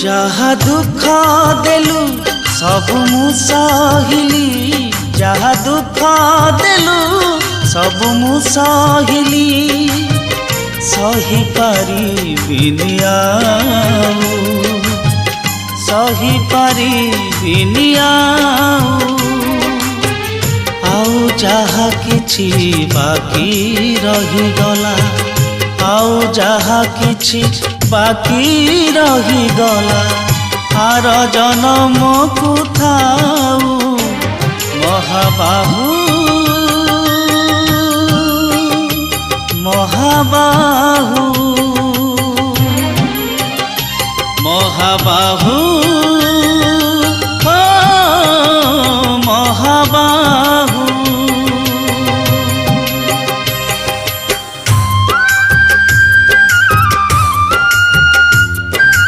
जहा दुख देलु सब मु सहिली जहा दुख देलु सब मु सहिली सही पारिबिनि सही पारिबिनि आउ जहा किछि बाकी रही गला आउ जहा किछि बाकी रही गला आर जन्म को थाऊ महाबाहु महाबाहु महाबाहु।